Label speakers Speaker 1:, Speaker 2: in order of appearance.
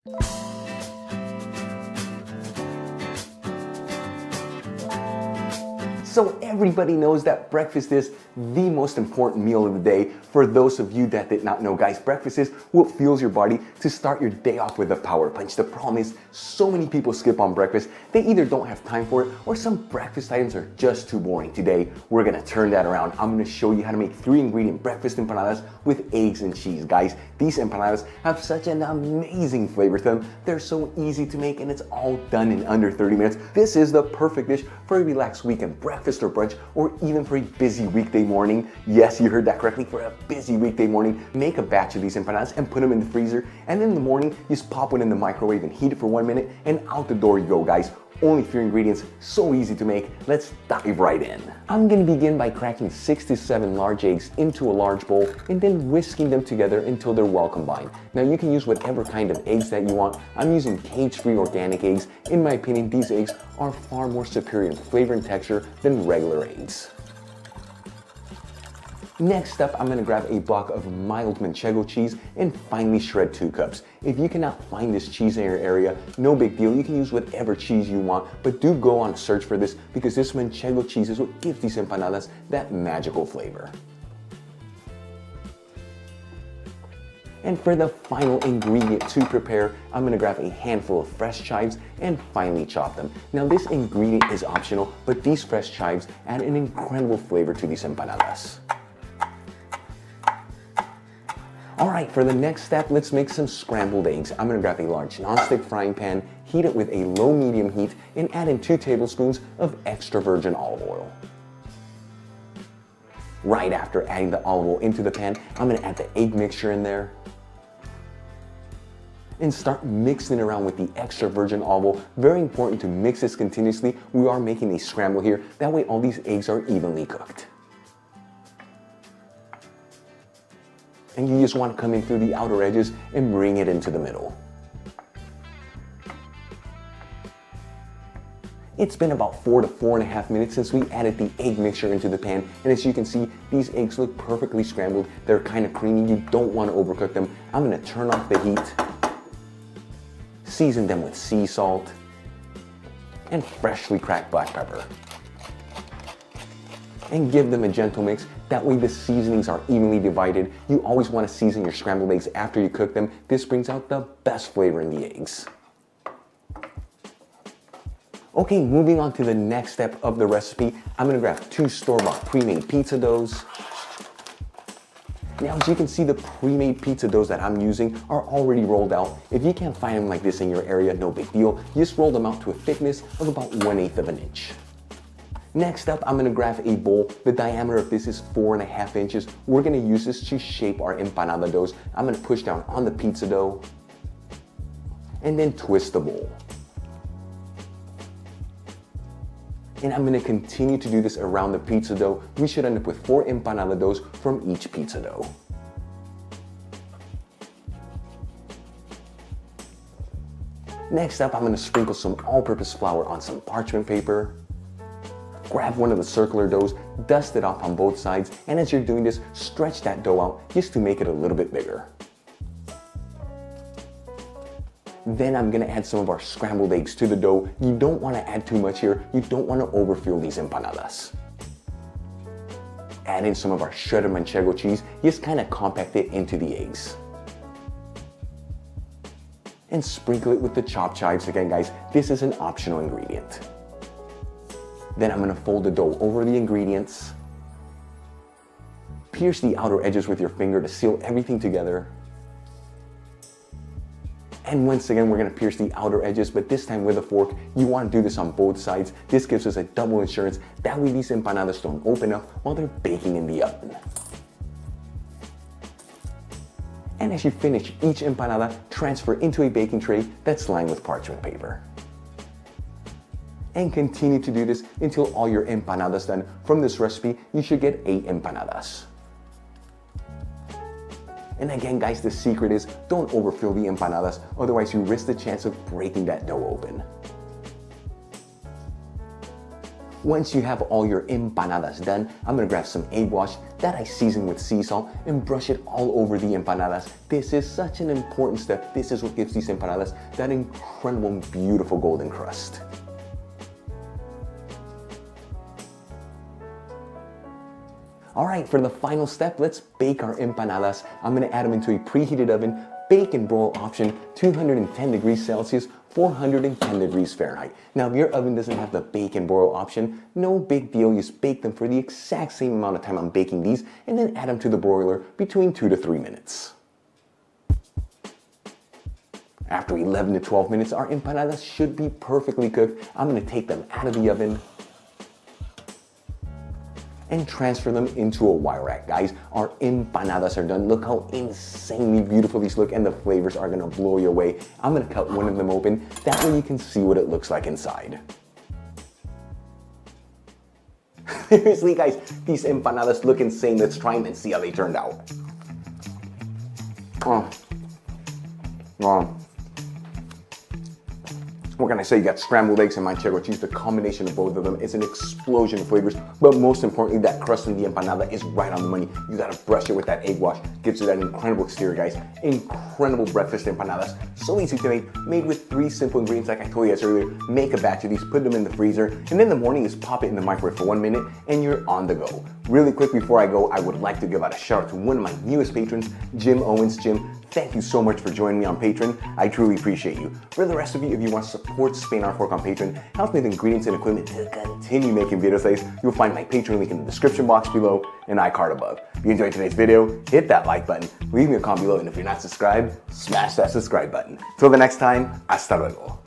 Speaker 1: So everybody knows that breakfast is the most important meal of the day. For those of you that did not know, guys, breakfast is what fuels your body to start your day off with a power punch. The problem is so many people skip on breakfast. They either don't have time for it or some breakfast items are just too boring. Today, we're gonna turn that around. I'm gonna show you how to make 3-ingredient breakfast empanadas with eggs and cheese. Guys, these empanadas have such an amazing flavor to them. They're so easy to make and it's all done in under 30 minutes. This is the perfect dish for a relaxed weekend breakfast or brunch, or even for a busy weekday morning. Yes, you heard that correctly, for a busy weekday morning. Make a batch of these empanadas and put them in the freezer, and in the morning, just pop one in the microwave and heat it for 1 minute, and out the door you go, guys. Only 3 ingredients, so easy to make. Let's dive right in. I'm gonna begin by cracking 6 to 7 large eggs into a large bowl and then whisking them together until they're well combined. Now you can use whatever kind of eggs that you want. I'm using cage-free organic eggs. In my opinion, these eggs are far more superior in flavor and texture than regular eggs. Next up, I'm gonna grab a block of mild manchego cheese and finely shred 2 cups. If you cannot find this cheese in your area, no big deal. You can use whatever cheese you want, but do go on a search for this because this manchego cheese is what gives these empanadas that magical flavor. And for the final ingredient to prepare, I'm gonna grab a handful of fresh chives and finely chop them. Now this ingredient is optional, but these fresh chives add an incredible flavor to these empanadas. Alright, for the next step, let's make some scrambled eggs. I'm gonna grab a large non-stick frying pan, heat it with a low-medium heat, and add in 2 tablespoons of extra virgin olive oil. Right after adding the olive oil into the pan, I'm gonna add the egg mixture in there and start mixing it around with the extra virgin olive oil. Very important to mix this continuously. We are making a scramble here. That way all these eggs are evenly cooked. And you just want to come in through the outer edges and bring it into the middle. It's been about 4 to 4.5 minutes since we added the egg mixture into the pan, and as you can see, these eggs look perfectly scrambled. They're kind of creamy. You don't want to overcook them. I'm going to turn off the heat, season them with sea salt and freshly cracked black pepper, and give them a gentle mix. That way the seasonings are evenly divided. You always want to season your scrambled eggs after you cook them. This brings out the best flavor in the eggs. Okay, moving on to the next step of the recipe, I'm gonna grab 2 store-bought pre-made pizza doughs. Now, as you can see, the pre-made pizza doughs that I'm using are already rolled out. If you can't find them like this in your area, no big deal. Just roll them out to a thickness of about 1/8 of an inch. Next up, I'm gonna grab a bowl. The diameter of this is 4.5 inches. We're gonna use this to shape our empanada doughs. I'm gonna push down on the pizza dough and then twist the bowl. And I'm gonna continue to do this around the pizza dough. We should end up with 4 empanada doughs from each pizza dough. Next up, I'm gonna sprinkle some all-purpose flour on some parchment paper. Grab one of the circular doughs, dust it off on both sides, and as you're doing this, stretch that dough out just to make it a little bit bigger. Then I'm gonna add some of our scrambled eggs to the dough. You don't wanna add too much here. You don't wanna overfill these empanadas. Add in some of our shredded manchego cheese, just kinda compact it into the eggs. And sprinkle it with the chopped chives. Again, guys, this is an optional ingredient. Then I'm gonna fold the dough over the ingredients. Pierce the outer edges with your finger to seal everything together. And once again, we're gonna pierce the outer edges, but this time with a fork. You wanna do this on both sides. This gives us a double insurance. That way these empanadas don't open up while they're baking in the oven. And as you finish each empanada, transfer into a baking tray that's lined with parchment paper. And continue to do this until all your empanadas done. From this recipe, you should get 8 empanadas. And again, guys, the secret is don't overfill the empanadas, otherwise you risk the chance of breaking that dough open. Once you have all your empanadas done, I'm gonna grab some egg wash that I season with sea salt and brush it all over the empanadas. This is such an important step. This is what gives these empanadas that incredible, beautiful golden crust. All right, for the final step, let's bake our empanadas. I'm gonna add them into a preheated oven, bake and broil option, 210 degrees Celsius, 410 degrees Fahrenheit. Now, if your oven doesn't have the bake and broil option, no big deal. Just bake them for the exact same amount of time I'm baking these, and then add them to the broiler between 2 to 3 minutes. After 11 to 12 minutes, our empanadas should be perfectly cooked. I'm gonna take them out of the oven and transfer them into a wire rack. Guys, our empanadas are done. Look how insanely beautiful these look, and the flavors are gonna blow you away. I'm gonna cut one of them open. That way you can see what it looks like inside. Seriously, guys, these empanadas look insane. Let's try them and see how they turned out. What can I say? You got scrambled eggs and manchego cheese. The combination of both of them is an explosion of flavors. But most importantly, that crust in the empanada is right on the money. You gotta brush it with that egg wash. Gives you that incredible exterior, guys. Incredible breakfast empanadas. So easy to make. Made with 3 simple ingredients, like I told you guys earlier. Make a batch of these, put them in the freezer, and then in the morning, just pop it in the microwave for 1 minute, and you're on the go. Really quick before I go, I would like to give out a shout out to one of my newest patrons, Jim Owens. Jim, thank you so much for joining me on Patreon. I truly appreciate you. For the rest of you, if you want to support Spain Art Fork on Patreon, help me with ingredients and equipment to continue making videos like this, you'll find my Patreon link in the description box below and iCard above. If you enjoyed today's video, hit that like button, leave me a comment below, and if you're not subscribed, smash that subscribe button. Till the next time, hasta luego.